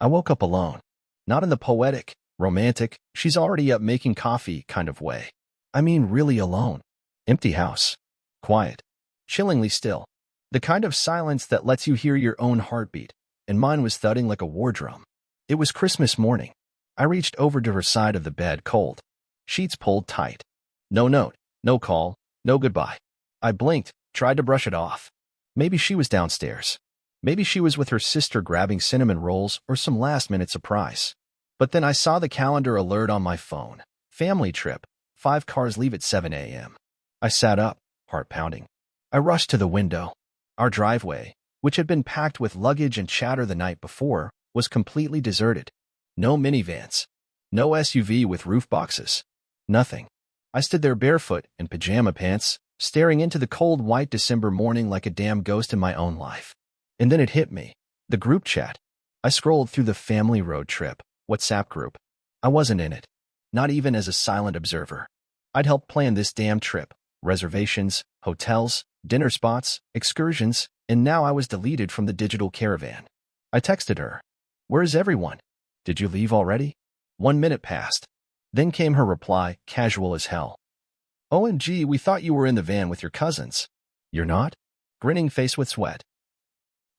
I woke up alone. Not in the poetic, romantic, she's already up making coffee kind of way. I mean really alone. Empty house. Quiet. Chillingly still. The kind of silence that lets you hear your own heartbeat, and mine was thudding like a war drum. It was Christmas morning. I reached over to her side of the bed cold. Sheets pulled tight. No note, no call, no goodbye. I blinked, tried to brush it off. Maybe she was downstairs. Maybe she was with her sister grabbing cinnamon rolls or some last-minute surprise. But then I saw the calendar alert on my phone. Family trip. 5 cars leave at 7 a.m. I sat up, heart pounding. I rushed to the window. Our driveway, which had been packed with luggage and chatter the night before, was completely deserted. No minivans. No SUV with roof boxes. Nothing. I stood there barefoot in pajama pants, staring into the cold white December morning like a damn ghost in my own life. And then it hit me. The group chat. I scrolled through the family road trip WhatsApp group. I wasn't in it. Not even as a silent observer. I'd helped plan this damn trip. Reservations, hotels, dinner spots, excursions, and now I was deleted from the digital caravan. I texted her. Where is everyone? Did you leave already? 1 minute passed. Then came her reply, casual as hell. OMG, we thought you were in the van with your cousins. You're not? Grinning face with sweat.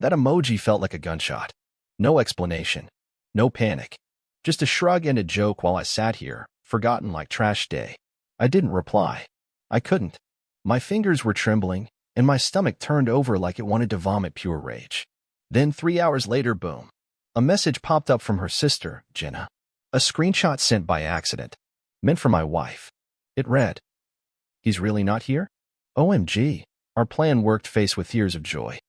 That emoji felt like a gunshot. No explanation. No panic. Just a shrug and a joke while I sat here, forgotten like trash day. I didn't reply. I couldn't. My fingers were trembling, and my stomach turned over like it wanted to vomit pure rage. Then 3 hours later, boom. A message popped up from her sister, Jenna. A screenshot sent by accident. Meant for my wife. It read, "He's really not here? OMG." Our plan worked faced with tears of joy.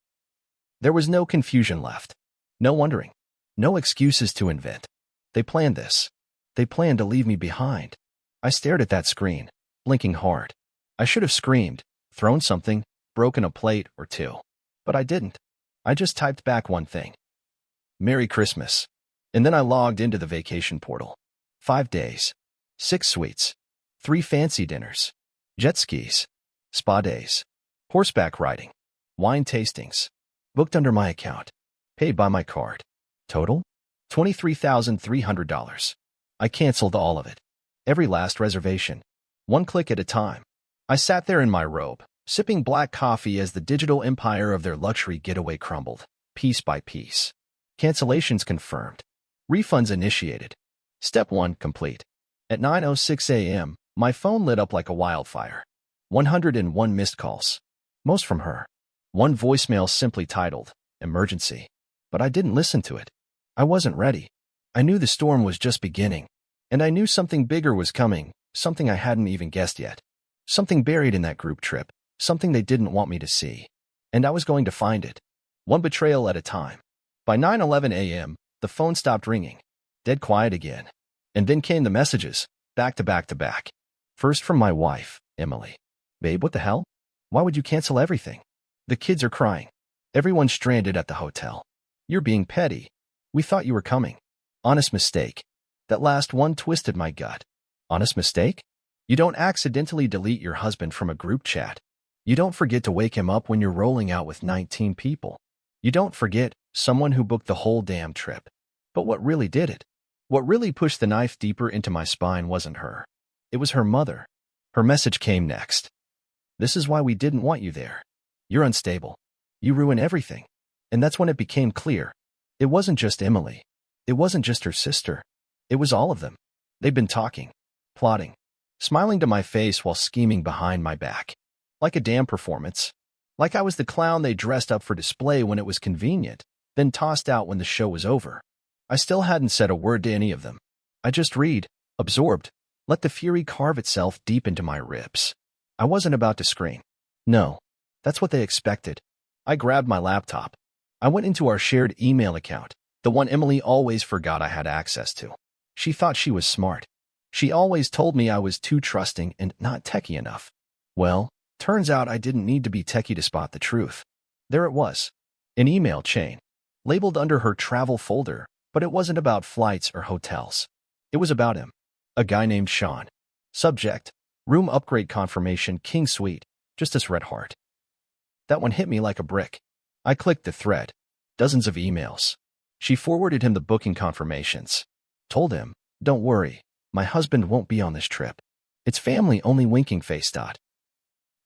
There was no confusion left. No wondering. No excuses to invent. They planned this. They planned to leave me behind. I stared at that screen, blinking hard. I should have screamed, thrown something, broken a plate or two. But I didn't. I just typed back one thing. Merry Christmas. And then I logged into the vacation portal. 5 days. 6 suites. 3 fancy dinners. Jet skis. Spa days. Horseback riding. Wine tastings. Booked under my account. Paid by my card. Total? $23,300. I canceled all of it. Every last reservation. 1 click at a time. I sat there in my robe, sipping black coffee as the digital empire of their luxury getaway crumbled, piece by piece. Cancellations confirmed. Refunds initiated. Step 1 complete. At 9:06 a.m., my phone lit up like a wildfire. 101 missed calls. Most from her. 1 voicemail simply titled, Emergency. But I didn't listen to it. I wasn't ready. I knew the storm was just beginning. And I knew something bigger was coming, something I hadn't even guessed yet. Something buried in that group trip, something they didn't want me to see. And I was going to find it. 1 betrayal at a time. By 9:11 a.m., the phone stopped ringing. Dead quiet again. And then came the messages, back to back to back. First from my wife, Emily. Babe, what the hell? Why would you cancel everything? The kids are crying. Everyone's stranded at the hotel. You're being petty. We thought you were coming. Honest mistake. That last one twisted my gut. Honest mistake? You don't accidentally delete your husband from a group chat. You don't forget to wake him up when you're rolling out with 19 people. You don't forget someone who booked the whole damn trip. But what really did it? What really pushed the knife deeper into my spine wasn't her. It was her mother. Her message came next. This is why we didn't want you there. You're unstable. You ruin everything. And that's when it became clear. It wasn't just Emily. It wasn't just her sister. It was all of them. They'd been talking, plotting, smiling to my face while scheming behind my back. Like a damn performance. Like I was the clown they dressed up for display when it was convenient, then tossed out when the show was over. I still hadn't said a word to any of them. I just read, absorbed, let the fury carve itself deep into my ribs. I wasn't about to scream. No, that's what they expected. I grabbed my laptop. I went into our shared email account, the one Emily always forgot I had access to. She thought she was smart. She always told me I was too trusting and not techie enough. Well, turns out I didn't need to be techie to spot the truth. There it was. An email chain. Labeled under her travel folder, but it wasn't about flights or hotels. It was about him. A guy named Sean. Subject, room upgrade confirmation, king suite, just as red heart. That one hit me like a brick. I clicked the thread. Dozens of emails. She forwarded him the booking confirmations. Told him, "Don't worry, my husband won't be on this trip. It's family only winking face dot."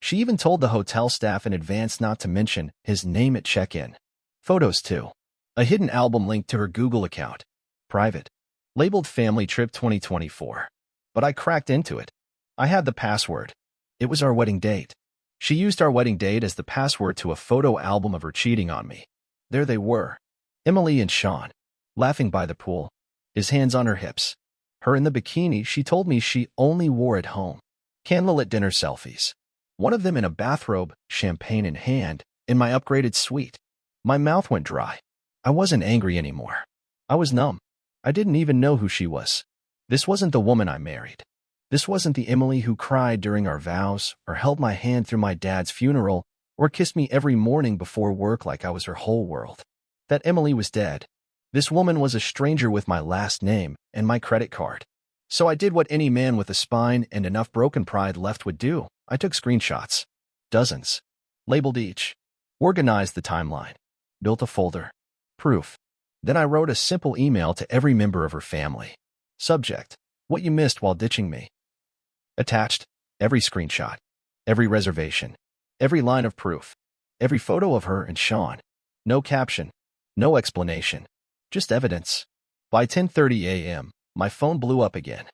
She even told the hotel staff in advance not to mention his name at check-in. Photos too. A hidden album linked to her Google account. Private. Labeled Family Trip 2024. But I cracked into it. I had the password. It was our wedding date. She used our wedding date as the password to a photo album of her cheating on me. There they were. Emily and Sean, laughing by the pool, his hands on her hips. Her in the bikini she told me she only wore at home. Candlelit dinner selfies. One of them in a bathrobe, champagne in hand, in my upgraded suite. My mouth went dry. I wasn't angry anymore. I was numb. I didn't even know who she was. This wasn't the woman I married. This wasn't the Emily who cried during our vows, or held my hand through my dad's funeral, or kissed me every morning before work like I was her whole world. That Emily was dead. This woman was a stranger with my last name and my credit card. So I did what any man with a spine and enough broken pride left would do. I took screenshots. Dozens. Labeled each. Organized the timeline. Built a folder. Proof. Then I wrote a simple email to every member of her family. Subject: what you missed while ditching me. Attached: every screenshot. Every reservation. Every line of proof. Every photo of her and Sean. No caption. No explanation. Just evidence. By 10:30 a.m., my phone blew up again.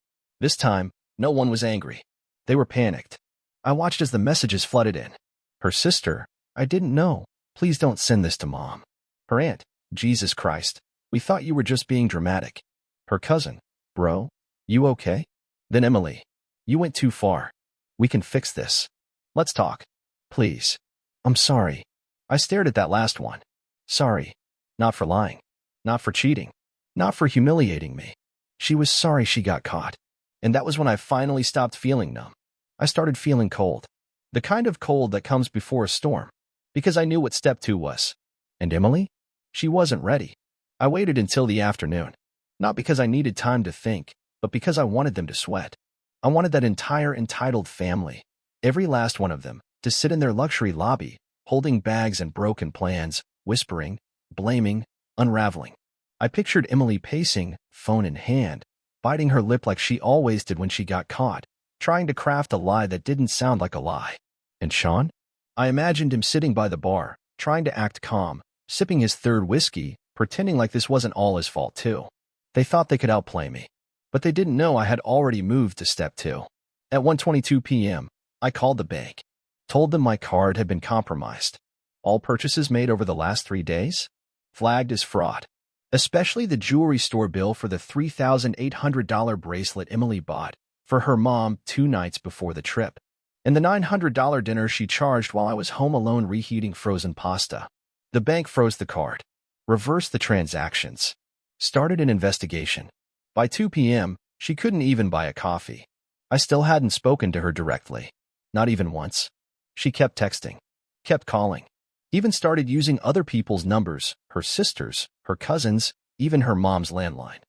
This time, no one was angry. They were panicked. I watched as the messages flooded in. Her sister: I didn't know. Please don't send this to mom. Her aunt: Jesus Christ, we thought you were just being dramatic. Her cousin: bro, you okay? Then Emily: you went too far. We can fix this. Let's talk. Please. I'm sorry. I stared at that last one. Sorry. Not for lying. Not for cheating. Not for humiliating me. She was sorry she got caught. And that was when I finally stopped feeling numb. I started feeling cold. The kind of cold that comes before a storm. Because I knew what step 2 was. And Emily? She wasn't ready. I waited until the afternoon. Not because I needed time to think, but because I wanted them to sweat. I wanted that entire entitled family, every last one of them, to sit in their luxury lobby, holding bags and broken plans, whispering, blaming, unraveling. I pictured Emily pacing, phone in hand, biting her lip like she always did when she got caught, trying to craft a lie that didn't sound like a lie. And Sean? I imagined him sitting by the bar, trying to act calm, sipping his third whiskey, pretending like this wasn't all his fault too. They thought they could outplay me. But they didn't know I had already moved to step 2. At 1:22 p.m., I called the bank. Told them my card had been compromised. All purchases made over the last 3 days? Flagged as fraud. Especially the jewelry store bill for the $3,800 bracelet Emily bought for her mom 2 nights before the trip. And the $900 dinner she charged while I was home alone reheating frozen pasta. The bank froze the card. Reversed the transactions. Started an investigation. By 2 p.m., she couldn't even buy a coffee. I still hadn't spoken to her directly. Not even once. She kept texting. Kept calling. Even started using other people's numbers, her sisters, her cousins, even her mom's landline.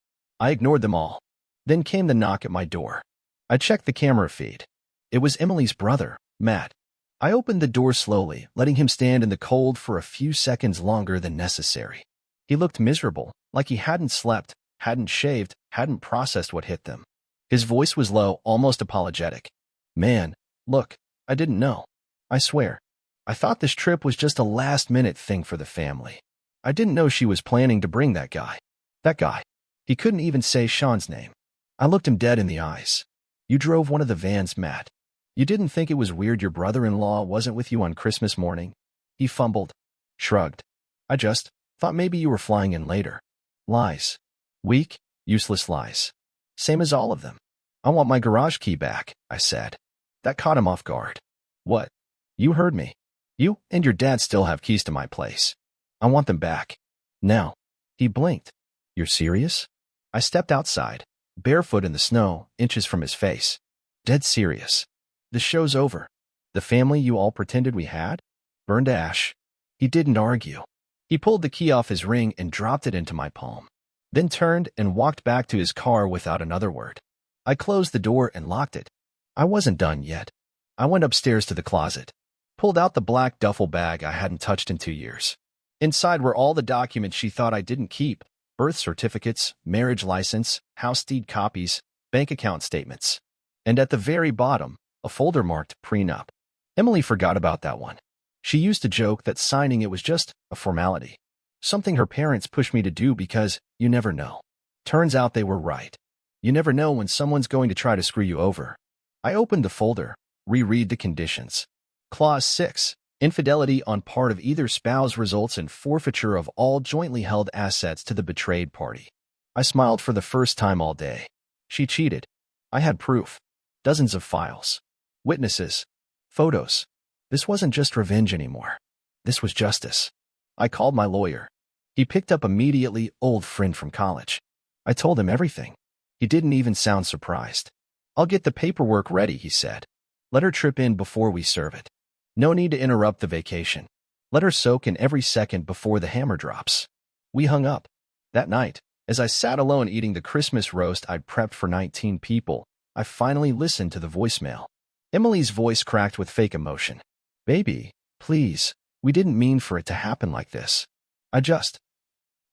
I ignored them all. Then came the knock at my door. I checked the camera feed. It was Emily's brother, Matt. I opened the door slowly, letting him stand in the cold for a few seconds longer than necessary. He looked miserable, like he hadn't slept, hadn't shaved, hadn't processed what hit them. His voice was low, almost apologetic. Man, look, I didn't know. I swear. I thought this trip was just a last-minute thing for the family. I didn't know she was planning to bring that guy. That guy. He couldn't even say Sean's name. I looked him dead in the eyes. You drove one of the vans, Matt. You didn't think it was weird your brother-in-law wasn't with you on Christmas morning? He fumbled. Shrugged. I just thought maybe you were flying in later. Lies. Weak, useless lies. Same as all of them. I want my garage key back, I said. That caught him off guard. What? You heard me. You and your dad still have keys to my place. I want them back. Now. He blinked. You're serious? I stepped outside, barefoot in the snow, inches from his face. Dead serious. The show's over. The family you all pretended we had? Burned to ash. He didn't argue. He pulled the key off his ring and dropped it into my palm. Then turned and walked back to his car without another word. I closed the door and locked it. I wasn't done yet. I went upstairs to the closet. Pulled out the black duffel bag I hadn't touched in 2 years. Inside were all the documents she thought I didn't keep, birth certificates, marriage license, house deed copies, bank account statements. And at the very bottom, a folder marked prenup. Emily forgot about that one. She used to joke that signing it was just a formality. Something her parents pushed me to do because you never know. Turns out they were right. You never know when someone's going to try to screw you over. I opened the folder, reread the conditions. Clause 6. Infidelity on part of either spouse results in forfeiture of all jointly held assets to the betrayed party. I smiled for the first time all day. She cheated. I had proof. Dozens of files. Witnesses. Photos. This wasn't just revenge anymore. This was justice. I called my lawyer. He picked up immediately, old friend from college. I told him everything. He didn't even sound surprised. I'll get the paperwork ready, he said. Let her trip in before we serve it. No need to interrupt the vacation. Let her soak in every second before the hammer drops. We hung up. That night, as I sat alone eating the Christmas roast I'd prepped for 19 people, I finally listened to the voicemail. Emily's voice cracked with fake emotion. Baby, please, we didn't mean for it to happen like this. I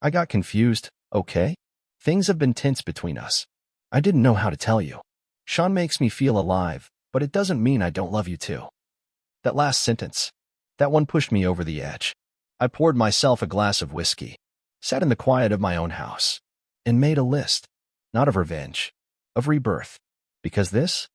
got confused, okay? Things have been tense between us. I didn't know how to tell you. Sean makes me feel alive, but it doesn't mean I don't love you too. That last sentence, that one pushed me over the edge. I poured myself a glass of whiskey, sat in the quiet of my own house, and made a list, not of revenge, of rebirth. Because this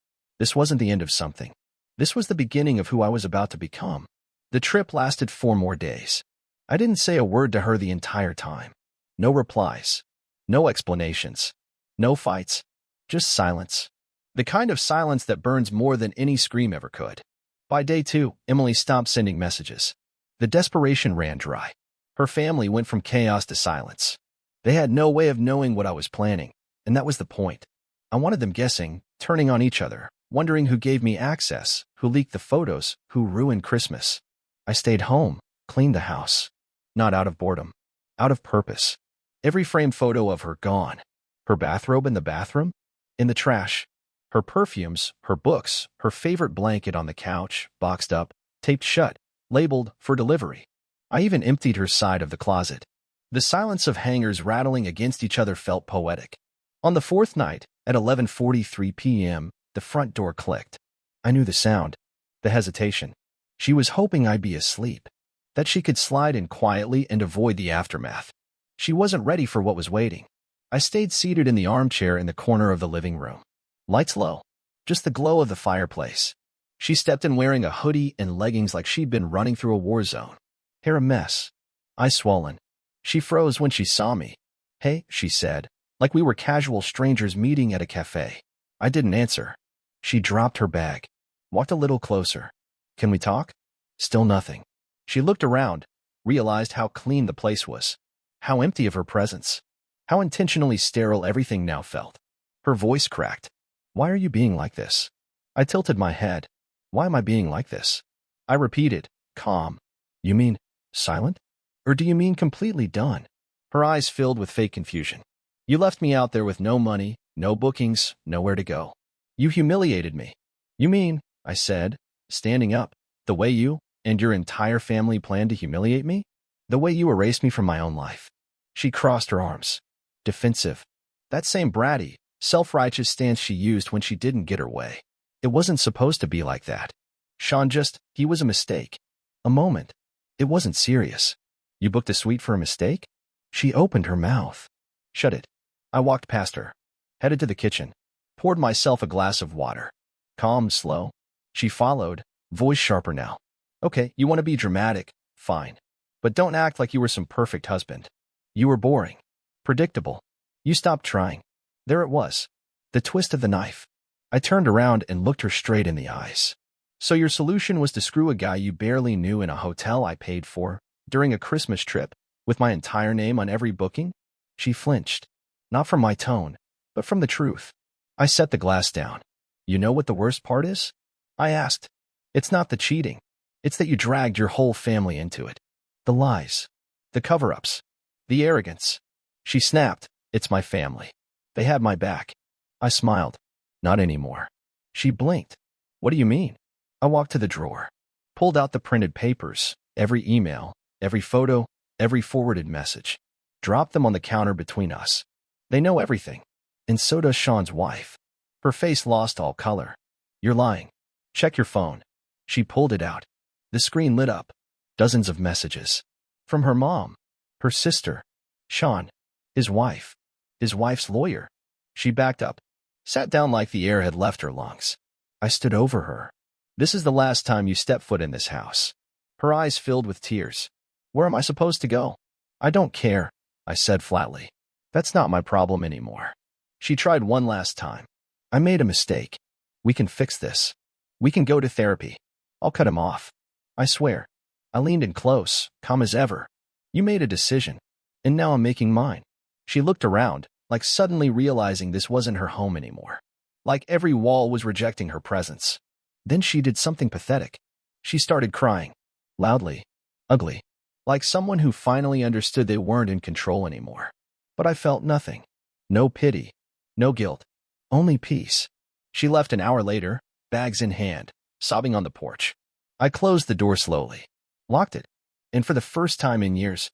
wasn't the end of something. This was the beginning of who I was about to become. The trip lasted 4 more days. I didn't say a word to her the entire time. No replies. No explanations. No fights. Just silence. The kind of silence that burns more than any scream ever could. By day 2, Emily stopped sending messages. The desperation ran dry. Her family went from chaos to silence. They had no way of knowing what I was planning, and that was the point. I wanted them guessing, turning on each other, wondering who gave me access, who leaked the photos, who ruined Christmas. I stayed home, cleaned the house. Not out of boredom. Out of purpose. Every framed photo of her gone. Her bathrobe in the bathroom? In the trash. Her perfumes, her books, her favorite blanket on the couch, boxed up, taped shut, labeled for delivery. I even emptied her side of the closet. The silence of hangers rattling against each other felt poetic. On the 4th night, at 11:43 p.m., the front door clicked. I knew the sound, the hesitation. She was hoping I'd be asleep, that she could slide in quietly and avoid the aftermath. She wasn't ready for what was waiting. I stayed seated in the armchair in the corner of the living room. Lights low, just the glow of the fireplace. She stepped in wearing a hoodie and leggings like she'd been running through a war zone. Hair a mess, eyes swollen. She froze when she saw me. Hey, she said, like we were casual strangers meeting at a cafe. I didn't answer. She dropped her bag, walked a little closer. Can we talk? Still nothing. She looked around, realized how clean the place was, how empty of her presence, how intentionally sterile everything now felt. Her voice cracked. Why are you being like this? I tilted my head. Why am I being like this? I repeated, calm. You mean silent? Or do you mean completely done? Her eyes filled with fake confusion. You left me out there with no money, no bookings, nowhere to go. You humiliated me. You mean, I said, standing up, the way you and your entire family planned to humiliate me? The way you erased me from my own life. She crossed her arms. Defensive. That same bratty, self-righteous stance she used when she didn't get her way. It wasn't supposed to be like that. Sean he was a mistake. A moment. It wasn't serious. You booked a suite for a mistake? She opened her mouth. Shut it. I walked past her, headed to the kitchen, poured myself a glass of water. Calm, slow. She followed, voice sharper now. Okay, you want to be dramatic, fine. But don't act like you were some perfect husband. You were boring. Predictable. You stopped trying. There it was. The twist of the knife. I turned around and looked her straight in the eyes. So your solution was to screw a guy you barely knew in a hotel I paid for, during a Christmas trip, with my entire name on every booking? She flinched. Not from my tone, but from the truth. I set the glass down. You know what the worst part is? I asked. It's not the cheating. It's that you dragged your whole family into it. The lies. The cover-ups. The arrogance. She snapped. It's my family. They had my back. I smiled. Not anymore. She blinked. What do you mean? I walked to the drawer. Pulled out the printed papers, every email, every photo, every forwarded message. Drop them on the counter between us. They know everything. And so does Sean's wife. Her face lost all color. You're lying. Check your phone. She pulled it out. The screen lit up. Dozens of messages. From her mom. Her sister. Sean. His wife. His wife's lawyer. She backed up. Sat down like the air had left her lungs. I stood over her. This is the last time you step foot in this house. Her eyes filled with tears. Where am I supposed to go? I don't care, I said flatly. That's not my problem anymore. She tried one last time. I made a mistake. We can fix this. We can go to therapy. I'll cut him off. I swear. I leaned in close, calm as ever. You made a decision, and now I'm making mine. She looked around, like suddenly realizing this wasn't her home anymore. Like every wall was rejecting her presence. Then she did something pathetic. She started crying. Loudly. Ugly. Like someone who finally understood they weren't in control anymore. But I felt nothing. No pity. No guilt. Only peace. She left an hour later, bags in hand, sobbing on the porch. I closed the door slowly. Locked it. And for the first time in years,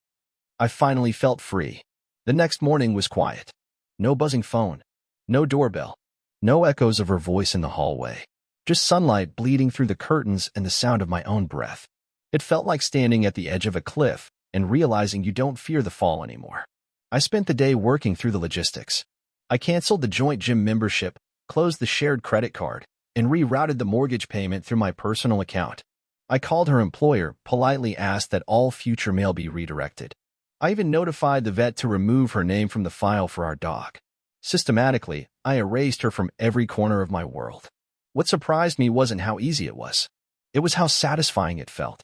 I finally felt free. The next morning was quiet. No buzzing phone. No doorbell. No echoes of her voice in the hallway. Just sunlight bleeding through the curtains and the sound of my own breath. It felt like standing at the edge of a cliff and realizing you don't fear the fall anymore. I spent the day working through the logistics. I canceled the joint gym membership, closed the shared credit card, and rerouted the mortgage payment through my personal account. I called her employer, politely asked that all future mail be redirected. I even notified the vet to remove her name from the file for our dog. Systematically, I erased her from every corner of my world. What surprised me wasn't how easy it was. It was how satisfying it felt.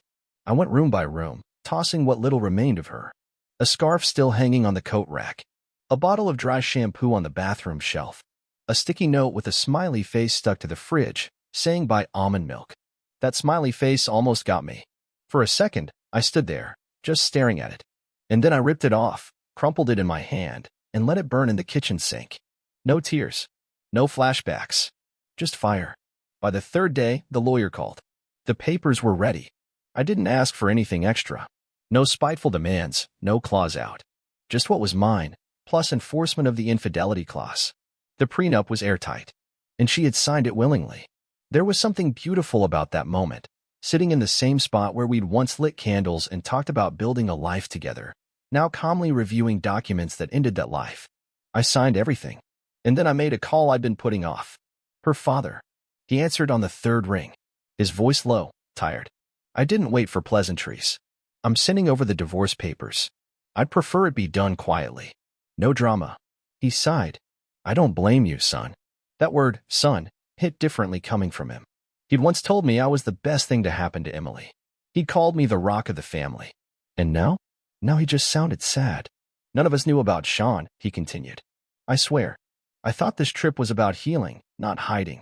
I went room by room, tossing what little remained of her. A scarf still hanging on the coat rack. A bottle of dry shampoo on the bathroom shelf. A sticky note with a smiley face stuck to the fridge, saying buy almond milk. That smiley face almost got me. For a second, I stood there, just staring at it. And then I ripped it off, crumpled it in my hand, and let it burn in the kitchen sink. No tears. No flashbacks. Just fire. By the third day, the lawyer called. The papers were ready. I didn't ask for anything extra. No spiteful demands, no clause out. Just what was mine, plus enforcement of the infidelity clause. The prenup was airtight, and she had signed it willingly. There was something beautiful about that moment, sitting in the same spot where we'd once lit candles and talked about building a life together, now calmly reviewing documents that ended that life. I signed everything, and then I made a call I'd been putting off. Her father. He answered on the third ring, his voice low, tired. I didn't wait for pleasantries. I'm sending over the divorce papers. I'd prefer it be done quietly. No drama. He sighed. I don't blame you, son. That word, son, hit differently coming from him. He'd once told me I was the best thing to happen to Emily. He called me the rock of the family. And now? Now he just sounded sad. None of us knew about Sean, he continued. I swear. I thought this trip was about healing, not hiding.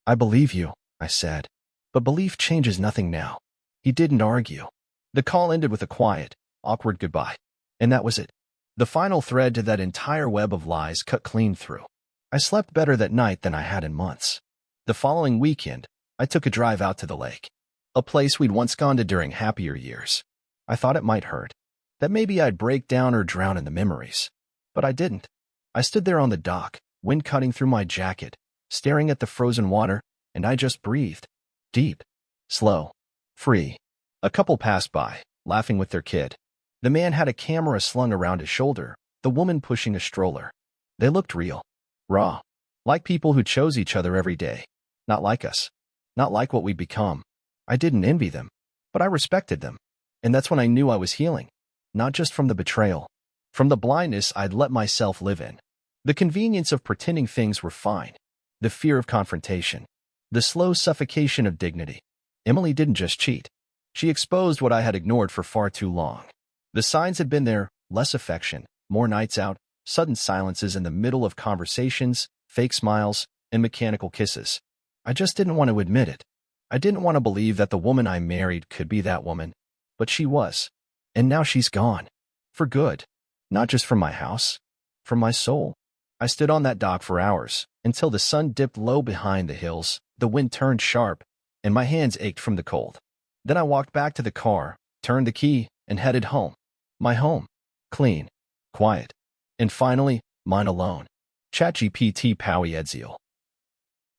I believe you, I said. But belief changes nothing now. He didn't argue. The call ended with a quiet, awkward goodbye. And that was it. The final thread to that entire web of lies cut clean through. I slept better that night than I had in months. The following weekend, I took a drive out to the lake. A place we'd once gone to during happier years. I thought it might hurt. That maybe I'd break down or drown in the memories. But I didn't. I stood there on the dock, wind cutting through my jacket, staring at the frozen water, and I just breathed. Deep. Slow. Free. A couple passed by, laughing with their kid. The man had a camera slung around his shoulder, the woman pushing a stroller. They looked real. Raw. Like people who chose each other every day. Not like us. Not like what we'd become. I didn't envy them, but I respected them. And that's when I knew I was healing. Not just from the betrayal. From the blindness I'd let myself live in. The convenience of pretending things were fine. The fear of confrontation. The slow suffocation of dignity. Emily didn't just cheat. She exposed what I had ignored for far too long. The signs had been there, less affection, more nights out, sudden silences in the middle of conversations, fake smiles, and mechanical kisses. I just didn't want to admit it. I didn't want to believe that the woman I married could be that woman. But she was. And now she's gone. For good. Not just from my house. From my soul. I stood on that dock for hours, until the sun dipped low behind the hills, the wind turned sharp, and my hands ached from the cold. Then I walked back to the car, turned the key, and headed home. My home. Clean. quiet. And finally, mine alone. ChatGPT Powie Edziel.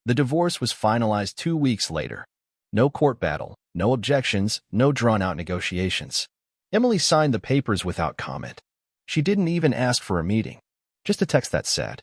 The divorce was finalized 2 weeks later. No court battle, no objections, no drawn-out negotiations. Emily signed the papers without comment. She didn't even ask for a meeting. Just a text that said,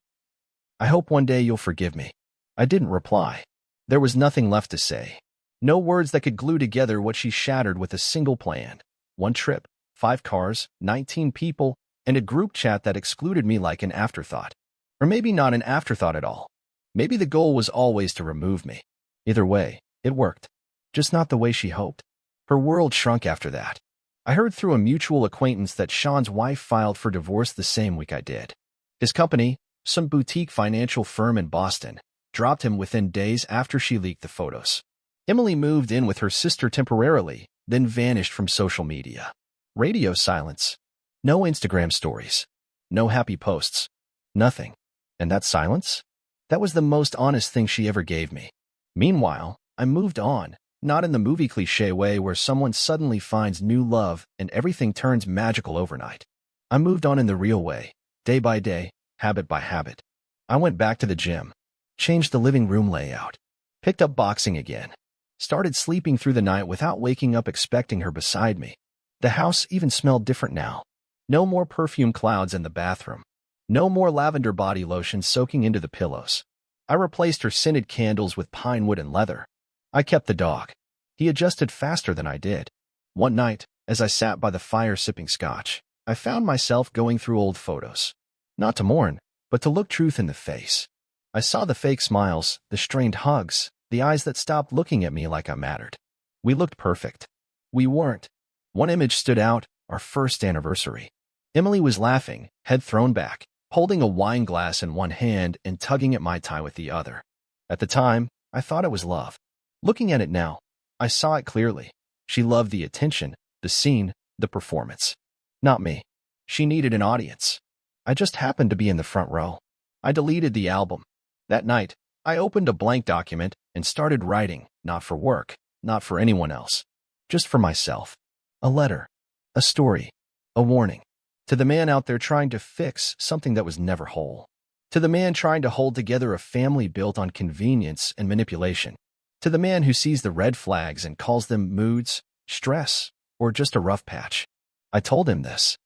"I hope one day you'll forgive me." I didn't reply. There was nothing left to say. No words that could glue together what she shattered with a single plan. One trip, 5 cars, 19 people, and a group chat that excluded me like an afterthought. Or maybe not an afterthought at all. Maybe the goal was always to remove me. Either way, it worked. Just not the way she hoped. Her world shrunk after that. I heard through a mutual acquaintance that Sean's wife filed for divorce the same week I did. His company, some boutique financial firm in Boston, dropped him within days after she leaked the photos. Emily moved in with her sister temporarily, then vanished from social media. Radio silence. No Instagram stories. No happy posts. Nothing. And that silence? That was the most honest thing she ever gave me. Meanwhile, I moved on, not in the movie cliché way where someone suddenly finds new love and everything turns magical overnight. I moved on in the real way, day by day, habit by habit. I went back to the gym, changed the living room layout, picked up boxing again, started sleeping through the night without waking up expecting her beside me. The house even smelled different now. No more perfume clouds in the bathroom. No more lavender body lotion soaking into the pillows. I replaced her scented candles with pine wood and leather. I kept the dog. He adjusted faster than I did. One night, as I sat by the fire sipping scotch, I found myself going through old photos. Not to mourn, but to look truth in the face. I saw the fake smiles, the strained hugs, the eyes that stopped looking at me like I mattered. We looked perfect. We weren't. One image stood out, our first anniversary. Emily was laughing, head thrown back, holding a wine glass in one hand and tugging at my tie with the other. At the time, I thought it was love. Looking at it now, I saw it clearly. She loved the attention, the scene, the performance. Not me. She needed an audience. I just happened to be in the front row. I deleted the album. That night, I opened a blank document and started writing, not for work, not for anyone else, just for myself. A letter, a story, a warning. To the man out there trying to fix something that was never whole. To the man trying to hold together a family built on convenience and manipulation. To the man who sees the red flags and calls them moods, stress, or just a rough patch. I told him this.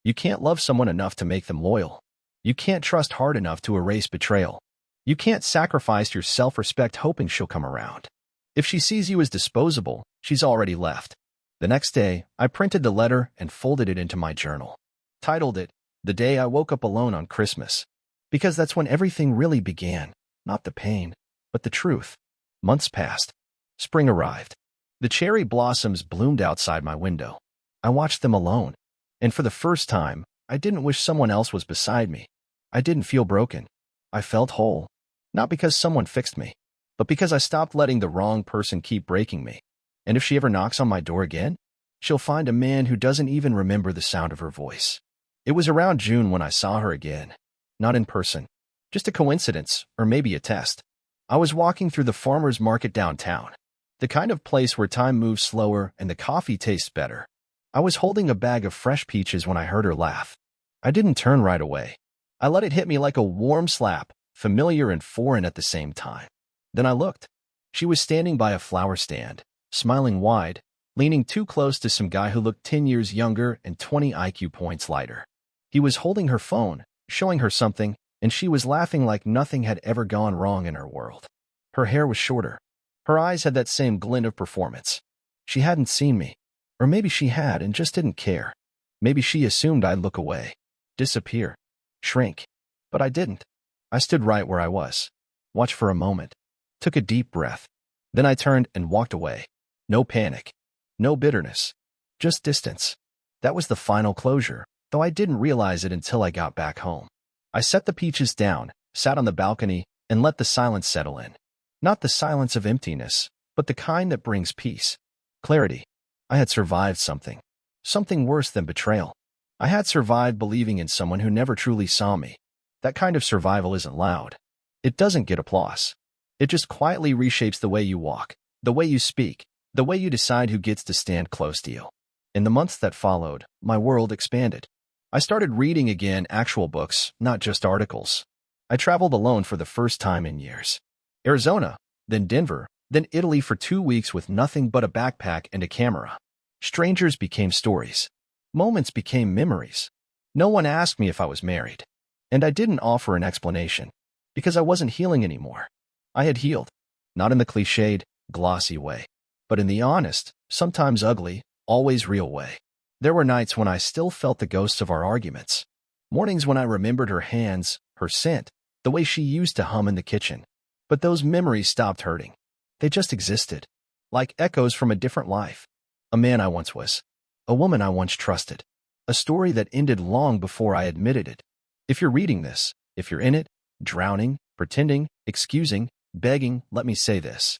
You can't love someone enough to make them loyal. You can't trust hard enough to erase betrayal. You can't sacrifice your self-respect hoping she'll come around. If she sees you as disposable, she's already left. The next day, I printed the letter and folded it into my journal. Titled it, "The Day I Woke Up Alone on Christmas." Because that's when everything really began. Not the pain, but the truth. Months passed. Spring arrived. The cherry blossoms bloomed outside my window. I watched them alone. And for the first time, I didn't wish someone else was beside me. I didn't feel broken. I felt whole. Not because someone fixed me, but because I stopped letting the wrong person keep breaking me. And if she ever knocks on my door again, she'll find a man who doesn't even remember the sound of her voice. It was around June when I saw her again. Not in person. Just a coincidence, or maybe a test. I was walking through the farmer's market downtown. The kind of place where time moves slower and the coffee tastes better. I was holding a bag of fresh peaches when I heard her laugh. I didn't turn right away. I let it hit me like a warm slap, familiar and foreign at the same time. Then I looked. She was standing by a flower stand, smiling wide, leaning too close to some guy who looked 10 years younger and 20 IQ points lighter. He was holding her phone, showing her something, and she was laughing like nothing had ever gone wrong in her world. Her hair was shorter. Her eyes had that same glint of performance. She hadn't seen me. Or maybe she had and just didn't care. Maybe she assumed I'd look away, disappear, shrink. But I didn't. I stood right where I was, watched for a moment, took a deep breath. Then I turned and walked away. No panic, no bitterness, just distance. That was the final closure, though I didn't realize it until I got back home. I set the peaches down, sat on the balcony, and let the silence settle in. Not the silence of emptiness, but the kind that brings peace, clarity. I had survived something. Something worse than betrayal. I had survived believing in someone who never truly saw me. That kind of survival isn't loud. It doesn't get applause. It just quietly reshapes the way you walk, the way you speak, the way you decide who gets to stand close to you. In the months that followed, my world expanded. I started reading again actual books, not just articles. I traveled alone for the first time in years. Arizona, then Denver, then Italy for 2 weeks with nothing but a backpack and a camera. Strangers became stories. Moments became memories. No one asked me if I was married. And I didn't offer an explanation, because I wasn't healing anymore. I had healed, not in the cliched, glossy way, but in the honest, sometimes ugly, always real way. There were nights when I still felt the ghosts of our arguments. Mornings when I remembered her hands, her scent, the way she used to hum in the kitchen. But those memories stopped hurting. They just existed, like echoes from a different life. A man I once was. A woman I once trusted. A story that ended long before I admitted it. If you're reading this, if you're in it, drowning, pretending, excusing, begging, let me say this.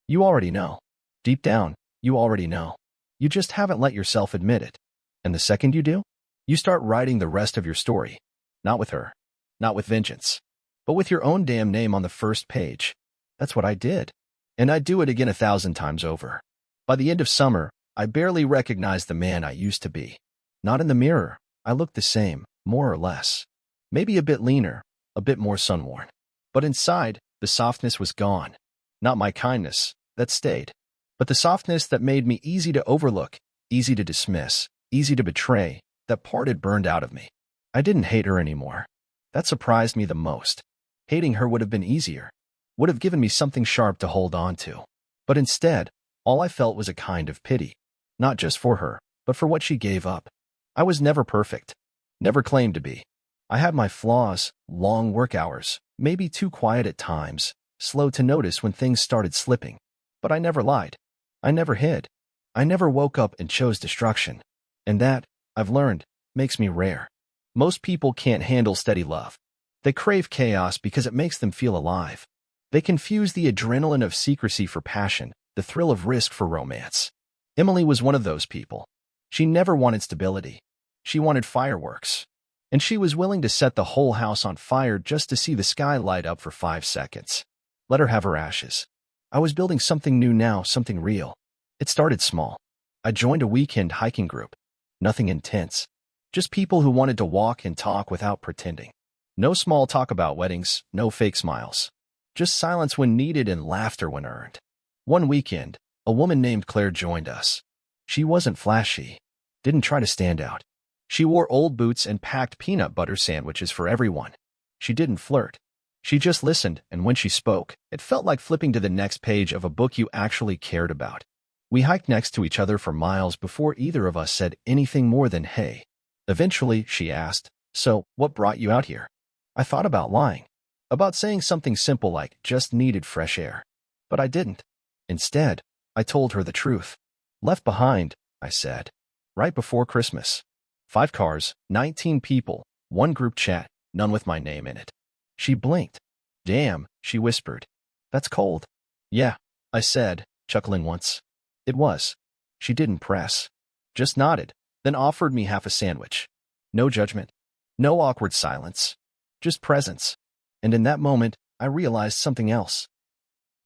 You already know. Deep down, you already know. You just haven't let yourself admit it. And the second you do, you start writing the rest of your story. Not with her. Not with vengeance. But with your own damn name on the first page. That's what I did. And I'd do it again 1,000 times over. By the end of summer, I barely recognized the man I used to be. Not in the mirror. I looked the same, more or less. Maybe a bit leaner, a bit more sun-worn. But inside, the softness was gone. Not my kindness, that stayed. But the softness that made me easy to overlook, easy to dismiss, easy to betray, that part had burned out of me. I didn't hate her anymore. That surprised me the most. Hating her would have been easier. Would have given me something sharp to hold on to. But instead, all I felt was a kind of pity. Not just for her, but for what she gave up. I was never perfect. Never claimed to be. I had my flaws, long work hours, maybe too quiet at times, slow to notice when things started slipping. But I never lied. I never hid. I never woke up and chose destruction. And that, I've learned, makes me rare. Most people can't handle steady love. They crave chaos because it makes them feel alive. They confuse the adrenaline of secrecy for passion, the thrill of risk for romance. Emily was one of those people. She never wanted stability. She wanted fireworks. And she was willing to set the whole house on fire just to see the sky light up for 5 seconds. Let her have her ashes. I was building something new now, something real. It started small. I joined a weekend hiking group. Nothing intense. Just people who wanted to walk and talk without pretending. No small talk about weddings, no fake smiles. Just silence when needed and laughter when earned. One weekend, a woman named Claire joined us. She wasn't flashy. Didn't try to stand out. She wore old boots and packed peanut butter sandwiches for everyone. She didn't flirt. She just listened, and when she spoke, it felt like flipping to the next page of a book you actually cared about. We hiked next to each other for miles before either of us said anything more than hey. Eventually, she asked, "So, what brought you out here?" I thought about lying. About saying something simple like, just needed fresh air. But I didn't. Instead, I told her the truth. Left behind, I said. Right before Christmas. 5 cars, 19 people, 1 group chat, none with my name in it. She blinked. Damn, she whispered. That's cold. Yeah, I said, chuckling once. It was. She didn't press. Just nodded, then offered me half a sandwich. No judgment. No awkward silence. Just presence. And in that moment, I realized something else.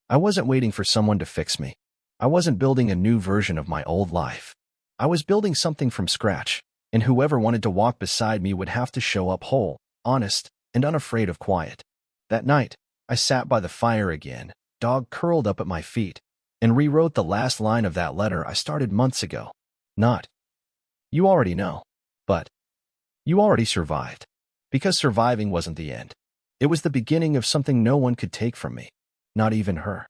I wasn't waiting for someone to fix me. I wasn't building a new version of my old life. I was building something from scratch, and whoever wanted to walk beside me would have to show up whole, honest, and unafraid of quiet. That night, I sat by the fire again, dog curled up at my feet, and rewrote the last line of that letter I started months ago. Not, "You already know," but, "You already survived." Because surviving wasn't the end. It was the beginning of something no one could take from me. Not even her.